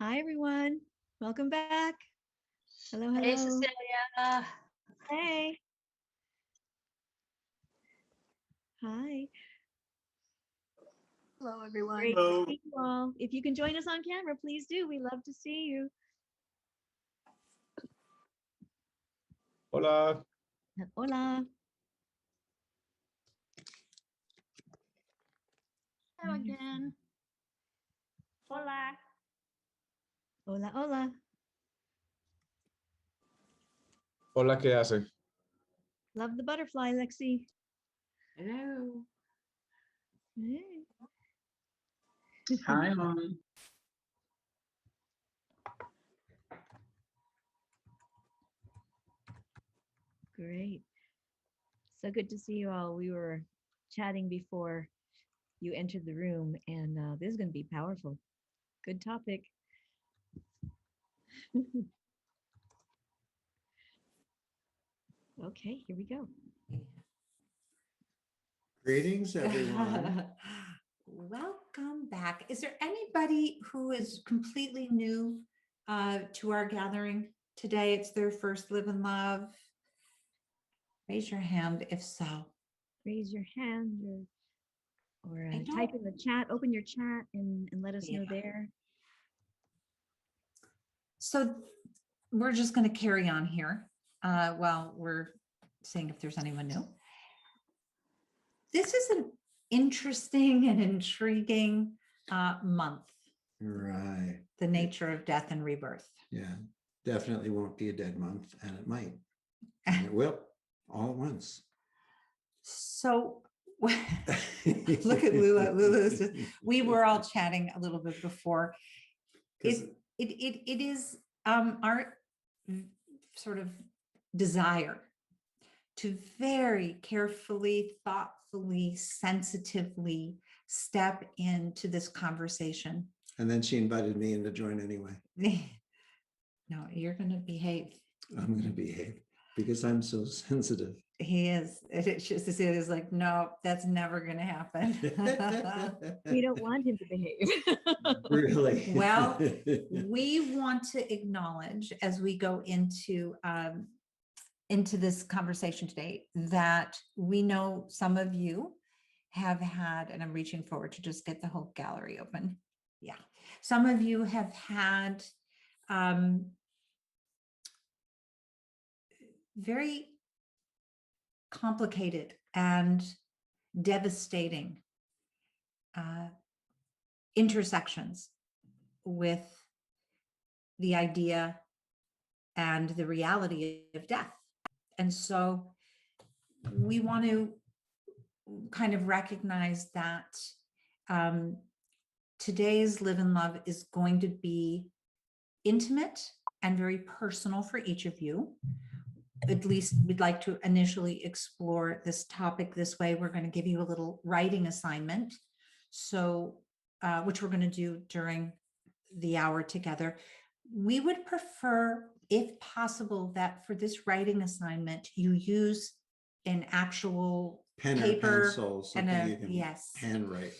Hi, everyone. Welcome back. Hello, Hey, hello. Cecilia. Hey. Hi. Hello, everyone. Great to Hello. see you all. If you can join us on camera, please do. We love to see you. Hola. Hola. Hello again. Hola. Hola, hola. Hola, ¿qué hace? Love the butterfly, Lexi. Hello. Hey. Hi, Mom. Great. So good to see you all. We were chatting before you entered the room, and this is going to be powerful. Good topic. Okay, here we go. Greetings, everyone. Welcome back. Is there anybody who is completely new to our gathering today? It's their first Live in Love. Raise your hand if so. Raise your hand or I type don't- in the chat, open your chat and let us know Yeah. there. So we're just going to carry on here while we're seeing if there's anyone new. This is an interesting and intriguing month, Right. the nature of death and rebirth. Yeah. Definitely won't be a dead month, and it might. And it will, all at once. So look at Lula. Lula's just, we were all chatting a little bit before. 'Cause- It is our sort of desire to very carefully, thoughtfully, sensitively step into this conversation. And then she invited me in to join anyway. No, you're going to behave. I'm going to behave because I'm so sensitive. He is. It's just it is like, no, that's never going to happen. We don't want him to behave. Really? Well, we want to acknowledge as we go into this conversation today that we know some of you have had, and I'm reaching forward to just get the whole gallery open. Yeah. Some of you have had very complicated and devastating intersections with the idea and the reality of death. And so we want to kind of recognize that today's Live in Love is going to be intimate and very personal for each of you. At least we'd like to initially explore this topic this way. We're going to give you a little writing assignment. So, which we're going to do during the hour together. We would prefer, if possible, that for this writing assignment, you use an actual Pen paper or pencil, something you can yes. handwrite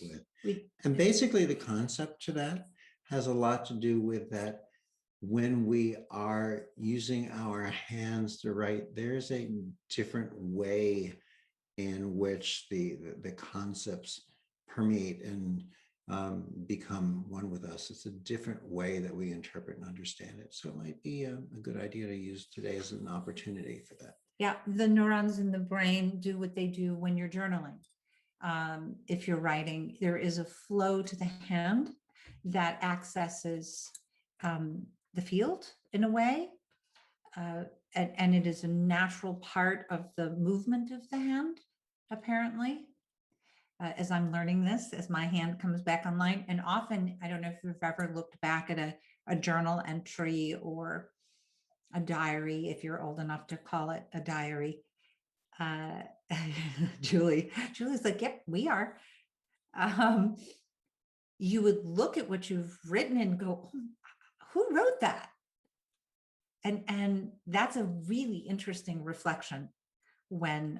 with. And basically the concept to that has a lot to do with that when we are using our hands to write, there's a different way in which the concepts permeate and become one with us. It's a different way that we interpret and understand it. So it might be a good idea to use today as an opportunity for that. Yeah, the neurons in the brain do what they do when you're journaling. If you're writing, there is a flow to the hand that accesses the field in a way. And it is a natural part of the movement of the hand, apparently. As I'm learning this, as my hand comes back online. And often, I don't know if you've ever looked back at a journal entry or a diary, if you're old enough to call it a diary. Julie's like, yep, we are. You would look at what you've written and go, oh, who wrote that? And that's a really interesting reflection when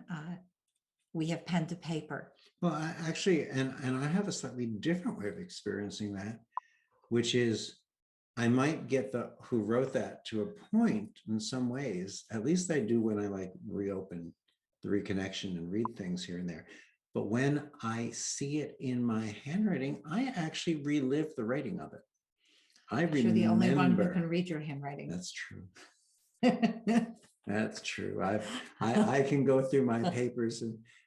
we have pen to paper. Well, and I have a slightly different way of experiencing that, which is I might get the who wrote that to a point in some ways. At least I do when I like reopen the reconnection and read things here and there. But when I see it in my handwriting, I actually relive the writing of it. I You're the only one who can remember. read your handwriting. That's true. That's true. I can go through my papers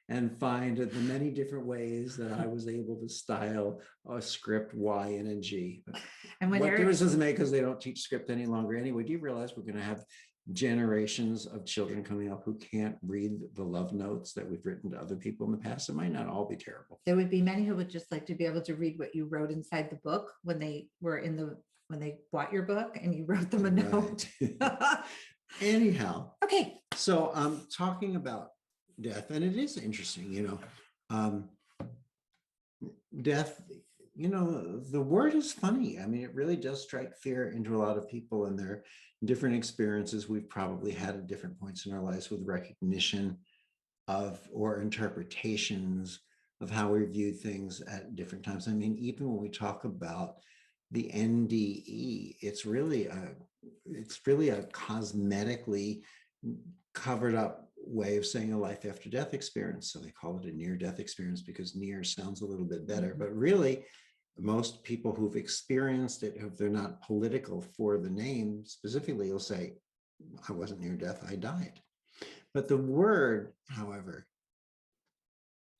and find the many different ways that I was able to style a script Y and a G. But And when what Eric, difference does it make because they don't teach script any longer anyway? Do you realize we're going to have generations of children coming up who can't read the love notes that we've written to other people in the past? It might not all be terrible. there would be many who would just like to be able to read what you wrote inside the book when they were in the, when they bought your book and you wrote them a note. Right. Anyhow, Okay. so I'm talking about death, and it is interesting, death, the word is funny. I mean, it really does strike fear into a lot of people and their different experiences we've probably had at different points in our lives with recognition of or interpretations of how we view things at different times. I mean, even when we talk about the NDE, it's really a cosmetically covered up way of saying a life after death experience. So they call it a near death experience because near sounds a little bit better, but really most people who've experienced it, if they're not political for the name specifically, will say, I wasn't near death, I died. But the word, however,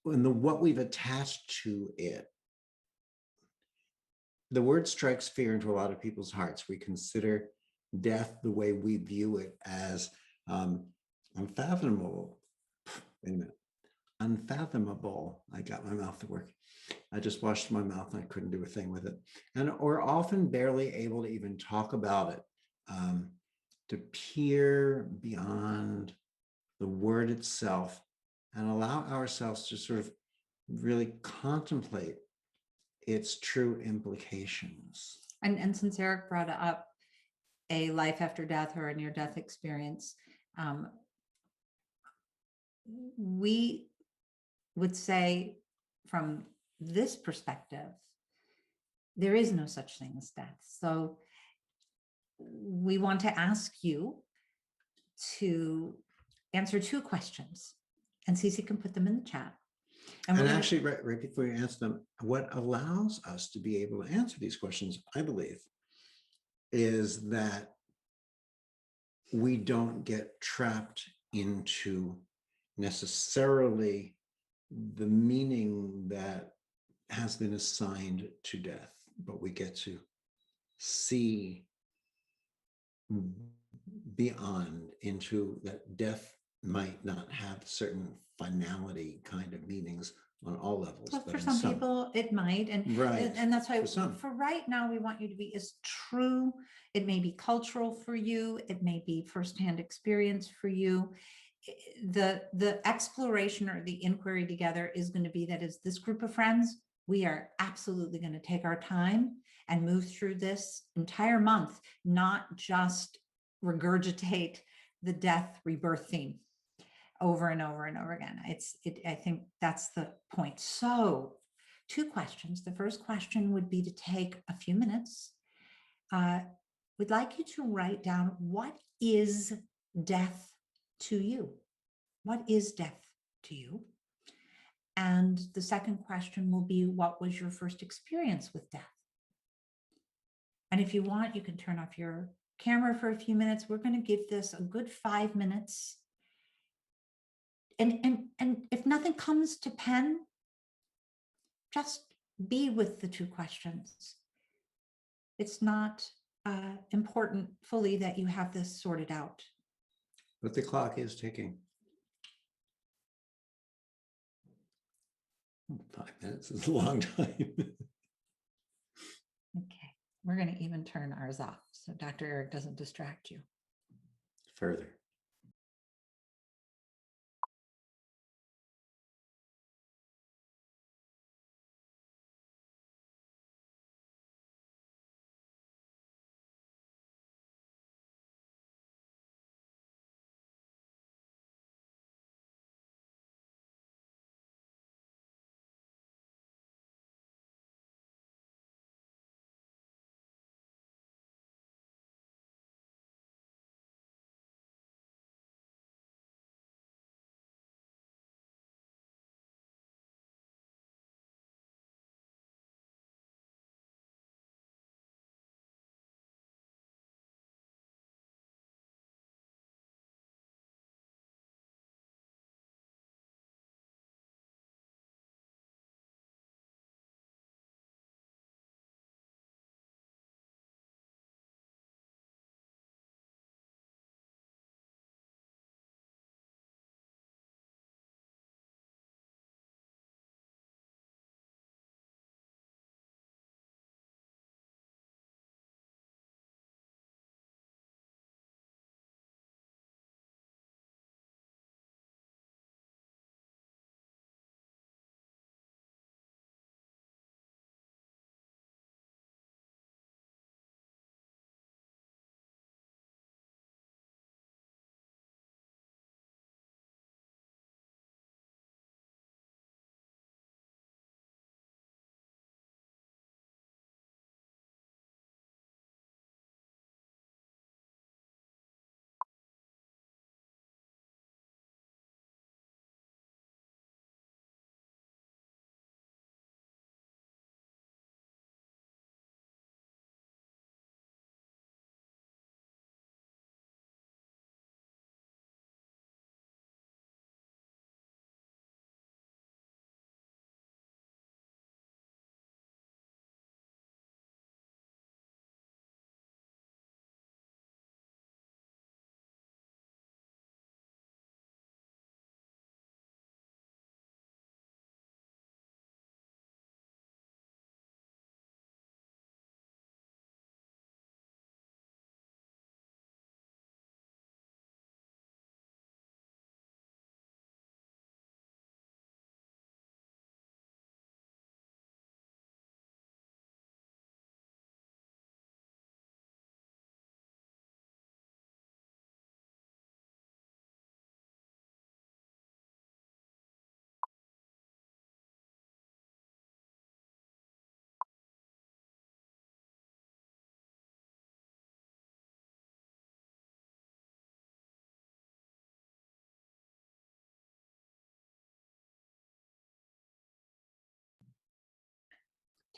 and what we've attached to it, the word strikes fear into a lot of people's hearts. We consider death the way we view it as unfathomable. Wait a minute. Unfathomable. I got my mouth to work. I just washed my mouth and I couldn't do a thing with it. And we're often barely able to even talk about it, to peer beyond the word itself and allow ourselves to sort of really contemplate its true implications. And since Eric brought up a life after death or a near death experience, we would say from this perspective, there is no such thing as death. So we want to ask you to answer 2 questions, and Cece can put them in the chat. And actually, right before you answer them, what allows us to be able to answer these questions, I believe, is that we don't get trapped into necessarily the meaning that has been assigned to death, but we get to see beyond into that death might not have certain finality kind of meanings on all levels. Well, but for in some people it might, Right. and that's why For some. for right now we want you to be as true. It may be cultural for you, it may be firsthand experience for you. The exploration or the inquiry together is going to be that as this group of friends, we are absolutely going to take our time and move through this entire month, not just regurgitate the death rebirth theme over and over and over again. I think that's the point. So 2 questions. The first question would be to take a few minutes. We'd like you to write down, what is death to you? What is death to you? And the second question will be, what was your first experience with death? And if you want, you can turn off your camera for a few minutes. We're going to give this a good 5 minutes. And if nothing comes to pen, just be with the 2 questions. It's not important fully that you have this sorted out. But the clock is ticking. 5 minutes is a long time. Okay, we're going to even turn ours off so Dr. Eric doesn't distract you. Further.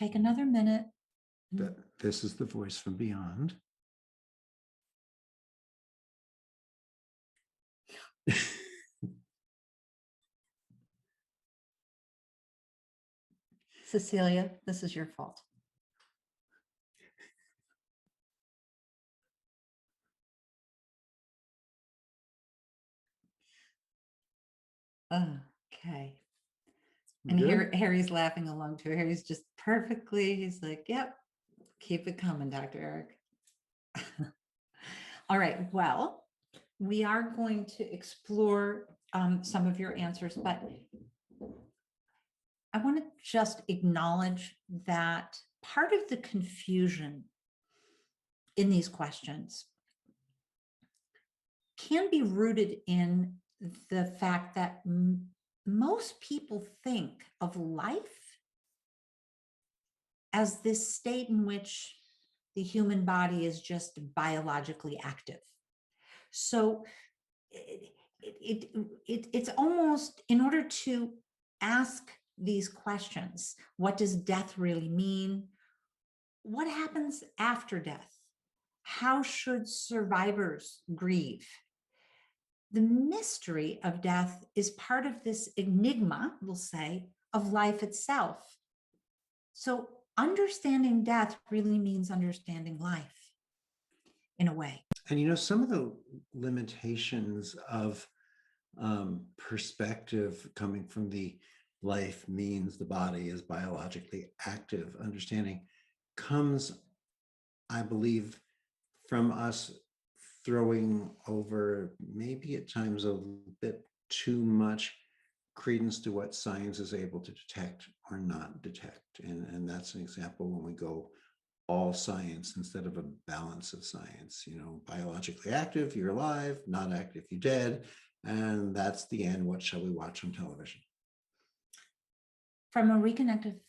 take another minute. This is the voice from beyond. Cecilia, this is your fault. Okay. And Good. Harry's laughing along too. Harry's just perfectly, he's like, yep, keep it coming, Dr. Eric. All right, well, we are going to explore some of your answers, but I want to just acknowledge that part of the confusion in these questions can be rooted in the fact that most people think of life as this state in which the human body is just biologically active. So it's almost, in order to ask these questions, what does death really mean? What happens after death? How should survivors grieve? The mystery of death is part of this enigma, we'll say, of life itself. So understanding death really means understanding life in a way. And some of the limitations of perspective coming from the life means the body is biologically active understanding comes, I believe, from us throwing over maybe at times a bit too much credence to what science is able to detect or not detect. And that's an example when we go all science instead of a balance of science. Biologically active, you're alive; not active, you're dead. And that's the end. What shall we watch on television? From a reconnective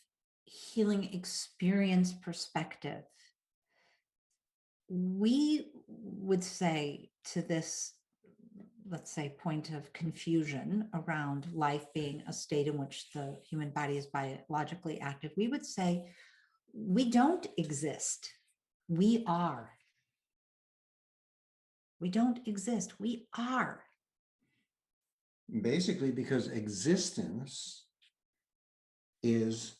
healing experience perspective, we would say to this, let's say, point of confusion around life being a state in which the human body is biologically active, we would say we don't exist. We are. We don't exist. We are. Basically, because existence is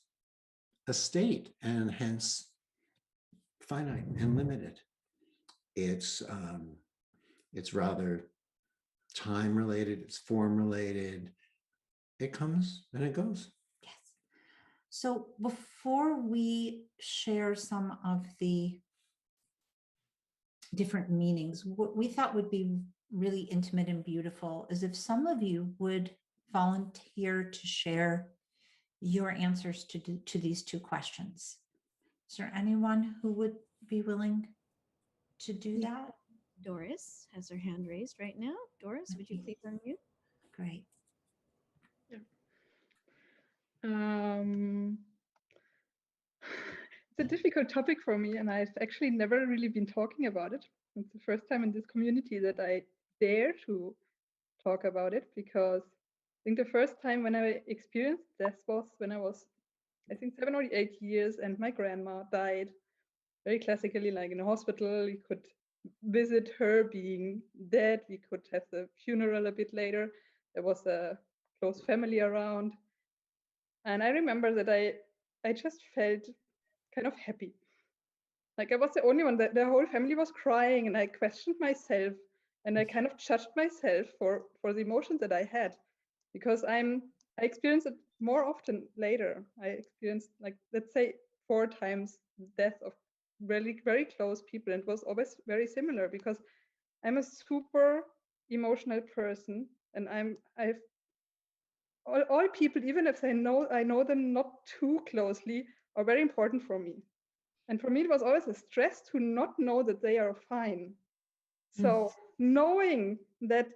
a state and hence finite and limited. It's rather time related, it's form related. It comes and it goes. Yes. So before we share some of the different meanings, what we thought would be really intimate and beautiful is if some of you would volunteer to share your answers to these two questions. Is there anyone who would be willing to do that? Doris has her hand raised right now. Doris, would you please unmute? Great. It's a difficult topic for me, and I've actually never really been talking about it. It's the first time in this community that I dare to talk about it, because I think the first time when I experienced death was when I was, I think, 7 or 8 years, and my grandma died very classically, like in a hospital. We could visit her being dead. We could have the funeral a bit later. There was a close family around. And I remember that I just felt kind of happy. Like I was the only one, that the whole family was crying, and I questioned myself, and I kind of judged myself for the emotions that I had, because I experienced it more often later. I experienced, like, let's say 4 times the death of really very close people, and it was always very similar, because I'm a super emotional person, and I've all people, even if I know them not too closely, are very important for me. And for me, it was always a stress to not know that they are fine. So knowing that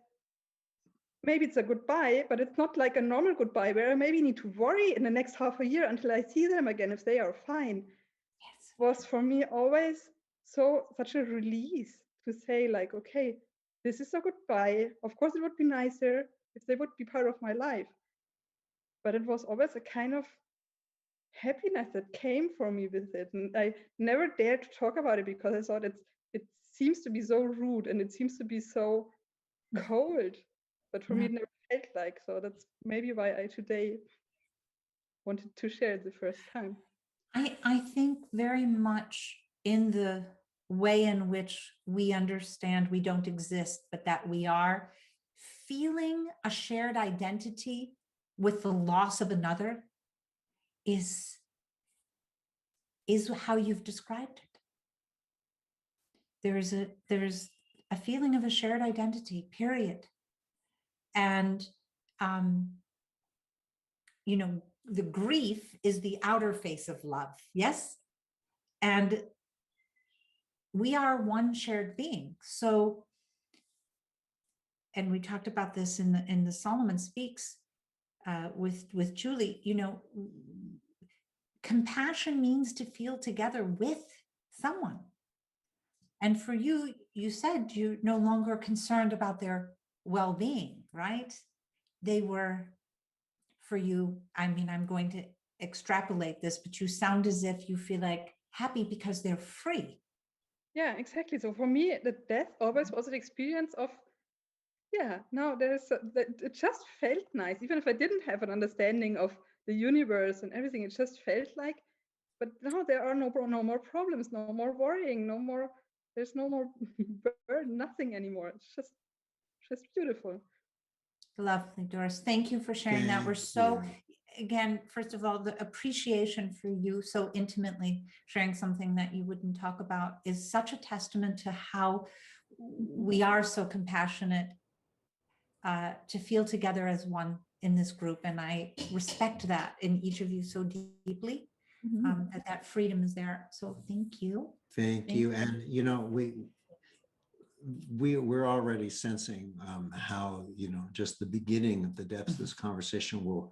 maybe it's a goodbye, but it's not like a normal goodbye where I maybe need to worry in the next half a year until I see them again if they are fine, Yes. was for me always such a release to say, like, okay, this is a goodbye. Of course, it would be nicer if they would be part of my life. But it was always a kind of happiness that came for me with it. And I never dared to talk about it because I thought it seems to be so rude and it seems to be so cold. But for me, it never felt like so. That's maybe why I today wanted to share it the first time. I think very much in the way in which we understand we don't exist, but that we are, feeling a shared identity with the loss of another is how you've described it. There's a feeling of a shared identity, period. And the grief is the outer face of love, yes? And we are one shared being. So, and we talked about this in the Solomon Speaks with Julie, compassion means to feel together with someone. And for you, you said you're no longer concerned about their well-being, right? They were, for you, I mean, I'm going to extrapolate this, but you sound as if you feel like happy because they're free. Yeah, exactly. So for me, the death always was an experience of, now it just felt nice. Even if I didn't have an understanding of the universe and everything, it just felt like, but now there are no more problems, no more worrying, there's no more burden, nothing anymore. It's just beautiful. Lovely, Doris. Thank you for sharing that. We're so, again, first of all, the appreciation for you so intimately sharing something that you wouldn't talk about is such a testament to how we are so compassionate to feel together as one in this group. And I respect that in each of you so deeply, that freedom is there. So thank you. Thank you. And, we're already sensing how, just the beginning of the depths of this conversation will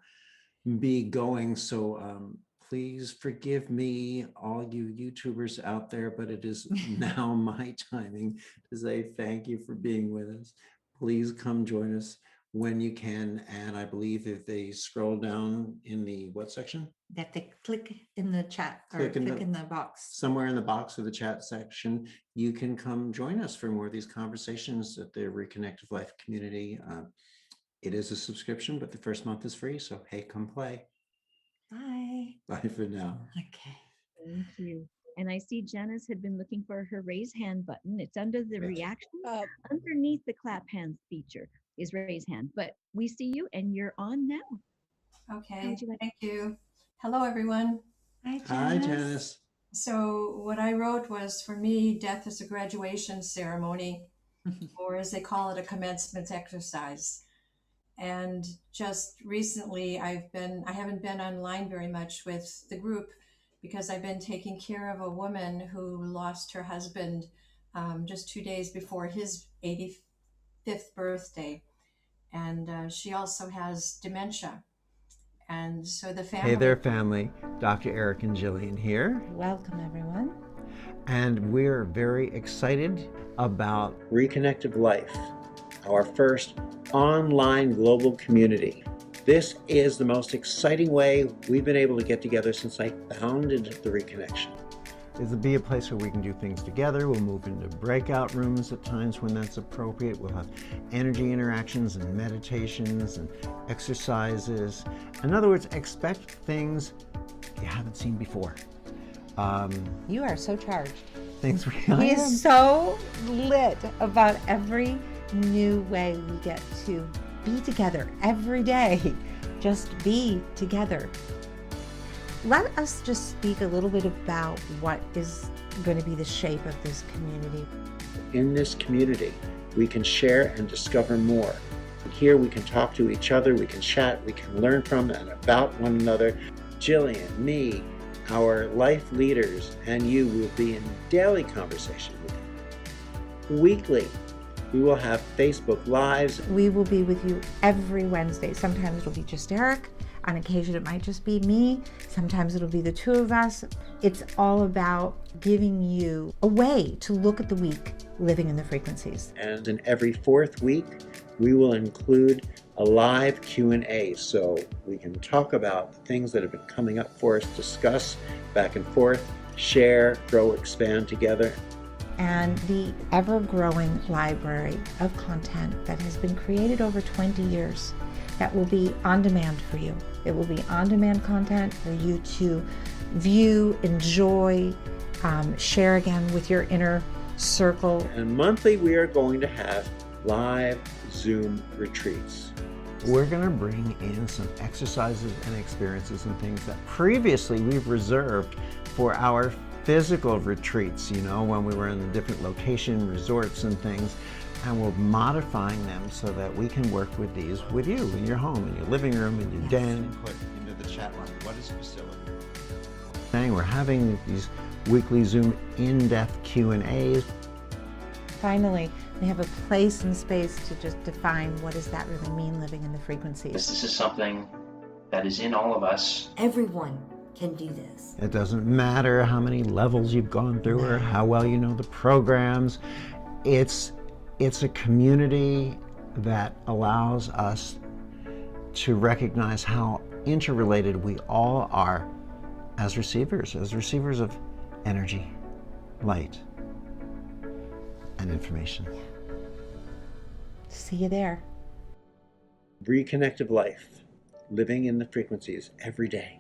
be going. So please forgive me, all you YouTubers out there, but it is now my timing to say thank you for being with us. Please come join us when you can. And I believe if they scroll down in the what section? That they click in the chat or click in the box. Somewhere in the box of the chat section, you can come join us for more of these conversations at the Reconnective Life Community. It is a subscription, but the first month is free. So, hey, come play. Bye. Bye for now. Okay. Thank you. And I see Janice had been looking for her raise hand button. It's under the reaction. Underneath the clap hands feature is raise hand. But we see you and you're on now. Okay, thank you. Hello, everyone. Hi, Janice. Hi, Janice. So what I wrote was, for me, death is a graduation ceremony, or as they call it, a commencement exercise. And just recently, I haven't been online very much with the group because I've been taking care of a woman who lost her husband just 2 days before his 85th birthday. And she also has dementia. And so the family... Hey there, family. Dr. Eric and Jillian here. Welcome, everyone. And we're very excited about Reconnective Life, our first online global community. This is the most exciting way we've been able to get together since I founded the Reconnection. It'll be a place where we can do things together. We'll move into breakout rooms at times when that's appropriate. We'll have energy interactions and meditations and exercises. In other words, expect things you haven't seen before. You are so charged. Things He is so lit about every new way we get to be together every day. Just be together. Let us just speak a little bit about what is going to be the shape of this community. In this community, we can share and discover more. Here we can talk to each other, we can chat, we can learn from and about one another. Jillian, me, our life leaders, and you will be in daily conversation with you. Weekly, we will have Facebook Lives. We will be with you every Wednesday. Sometimes it'll be just Eric. On occasion, it might just be me. Sometimes it'll be the two of us. It's all about giving you a way to look at the week living in the frequencies. And in every fourth week, we will include a live Q&A so we can talk about things that have been coming up for us, discuss back and forth, share, grow, expand together. And the ever-growing library of content that has been created over 20 years that will be on demand for you. It will be on-demand content for you to view, enjoy, share again with your inner circle. And monthly, we are going to have live Zoom retreats. We're going to bring in some exercises and experiences and things that previously we've reserved for our physical retreats, you know, when we were in the different location resorts and things, and we're modifying them so that we can work with these with you in your home, in your living room, in your den. Put into the chat line, what is facility? We're having these weekly Zoom in-depth Q&As. Finally, they have a place and space to just define what does that really mean, living in the frequencies. This is something that is in all of us. Everyone can do this. It doesn't matter how many levels you've gone through or how well you know the programs. It's a community that allows us to recognize how interrelated we all are as receivers of energy, light, and information. See you there. Reconnective Life, living in the frequencies every day.